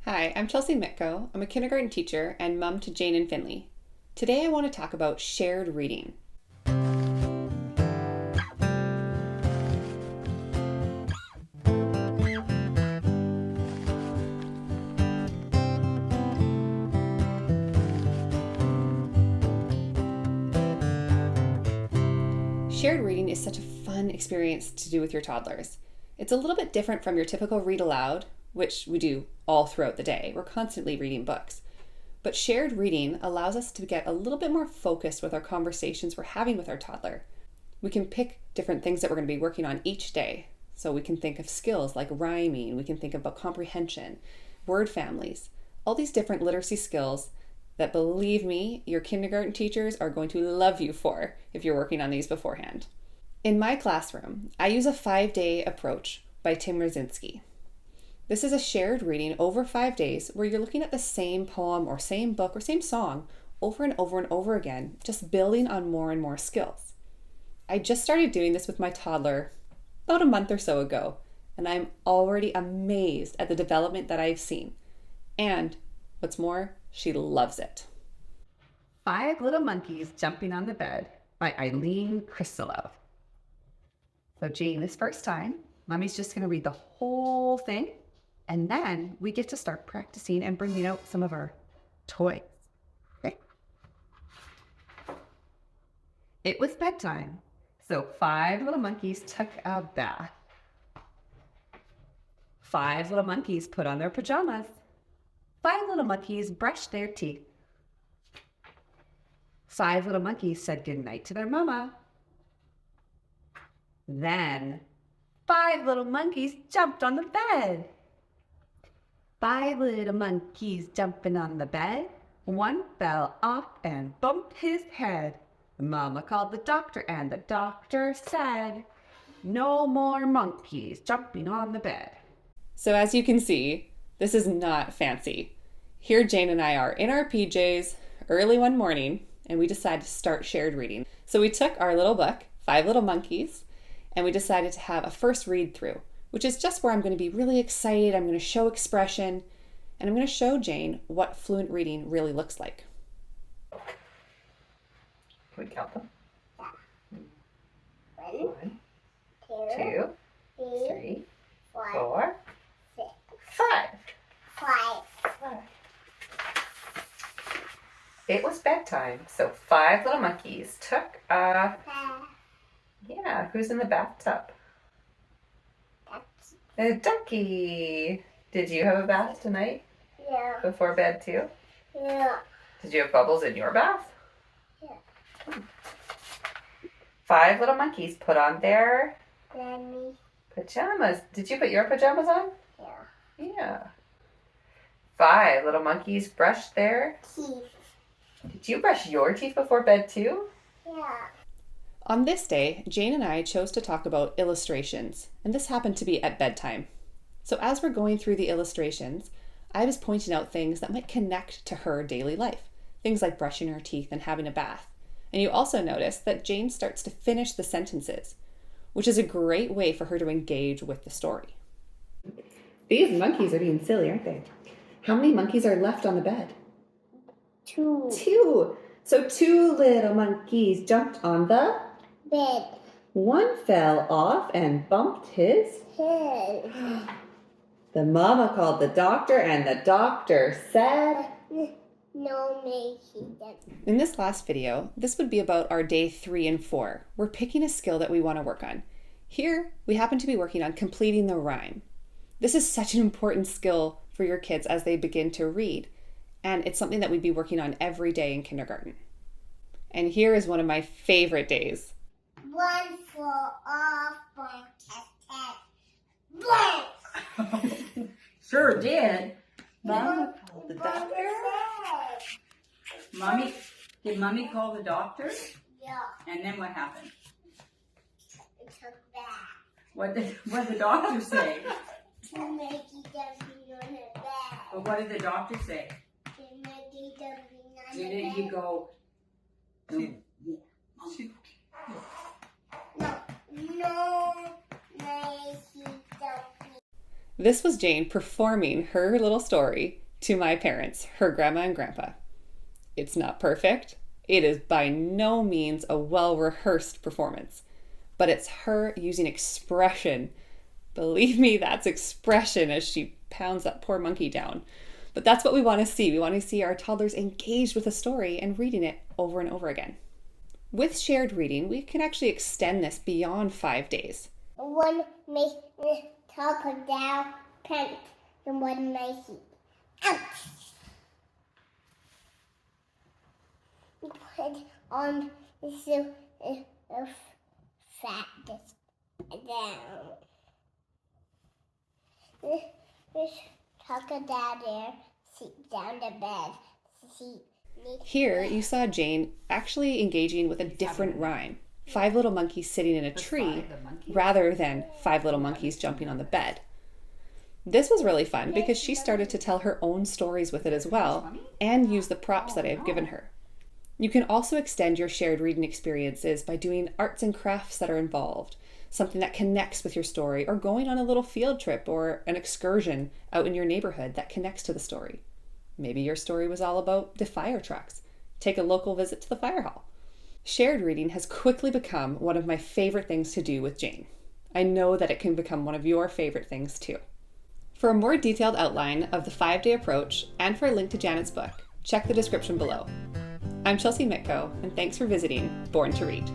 Hi, I'm Chelsea Mytko. I'm a kindergarten teacher and mom to Jane and Finley. Today I want to talk about shared reading. Shared reading is such a fun experience to do with your toddlers. It's a little bit different from your typical read aloud, which we do all throughout the day. We're constantly reading books. But shared reading allows us to get a little bit more focused with our conversations we're having with our toddler. We can pick different things that we're going to be working on each day. So we can think of skills like rhyming, we can think about comprehension, word families, all these different literacy skills that, believe me, your kindergarten teachers are going to love you for if you're working on these beforehand. In my classroom, I use a 5-day approach by Tim Rosinski. This is a shared reading over 5 days where you're looking at the same poem or same book or same song over and over and over again, just building on more and more skills. I just started doing this with my toddler about a month or so ago, and I'm already amazed at the development that I've seen. And what's more, she loves it. Five Little Monkeys Jumping on the Bed by Eileen Kristolov. So Jane, this first time, Mommy's just going to read the whole thing, and then we get to start practicing and bringing out some of our toys. Okay? It was bedtime, so 5 little monkeys took a bath. 5 little monkeys put on their pajamas. 5 little monkeys brushed their teeth. 5 little monkeys said goodnight to their mama. Then 5 little monkeys jumped on the bed. 5 little monkeys jumping on the bed. One fell off and bumped his head. Mama called the doctor and the doctor said, "No more monkeys jumping on the bed." So as you can see, this is not fancy. Here Jane and I are in our PJs early one morning, and we decided to start shared reading. So we took our little book, 5 Little Monkeys, and we decided to have a first read through, which is just where I'm going to be really excited. I'm going to show expression, and I'm going to show Jane what fluent reading really looks like. Can we count them? Yeah. 1, Two, 2, 3, four, 4, six, 5. five. It was bedtime, so 5 little monkeys took who's in the bathtub? That's, A ducky. Did you have a bath tonight yeah, before bed too? yeah, Did you have bubbles in your bath? yeah. 5 little monkeys put on their Granny, pajamas. Did you put your pajamas on? yeah. Yeah. 5 little monkeys brushed their... Teeth, Did you brush your teeth before bed too? yeah. On this day, Jane and I chose to talk about illustrations, and this happened to be at bedtime. So as we're going through the illustrations, I was pointing out things that might connect to her daily life, things like brushing her teeth and having a bath. And you also notice that Jane starts to finish the sentences, which is a great way for her to engage with the story. These monkeys are being silly, aren't they? How many monkeys are left on the bed? 2 2. So 2 little monkeys jumped on the... bed, One fell off and bumped his... head, The mama called the doctor and the doctor said... no making them. In this last video, this would be about our day 3 and 4. We're picking a skill that we want to work on. Here, we happen to be working on completing the rhyme. This is such an important skill for your kids as they begin to read, and it's something that we'd be working on every day in kindergarten. And here is one of my favorite days. One for off, one blank. Sure did. Mama What called the did doctor. Did Mommy call the doctor? Yeah, And then what happened? it took back. What did the doctor say? To make it jumping on the bed. But what did the doctor say? To make it jumping on the Didn't bed. he go? No, make it jumping. This was Jane performing her little story to my parents, her grandma and grandpa. It's not perfect. It is by no means a well-rehearsed performance, but it's her using expression. Believe me, that's expression as she pounds that poor monkey down. But that's what we want to see. We want to see our toddlers engaged with a story and reading it over and over again. With shared reading, we can actually extend this beyond 5 days. One makes me talk down pants and one makes it out. Put on the fat down. This talk down there, sit down the bed, sit. Here, you saw Jane actually engaging with a different rhyme. 5 little monkeys sitting in a tree rather than 5 little monkeys jumping on the bed. This was really fun because she started to tell her own stories with it as well and use the props that I've given her. You can also extend your shared reading experiences by doing arts and crafts that are involved, something that connects with your story, or going on a little field trip or an excursion out in your neighborhood that connects to the story. Maybe your story was all about the fire trucks. Take a local visit to the fire hall. Shared reading has quickly become one of my favorite things to do with Jane. I know that it can become one of your favorite things too. For a more detailed outline of the 5-day approach and for a link to Janet's book, check the description below. I'm Chelsea Mytko, and thanks for visiting Born to Read.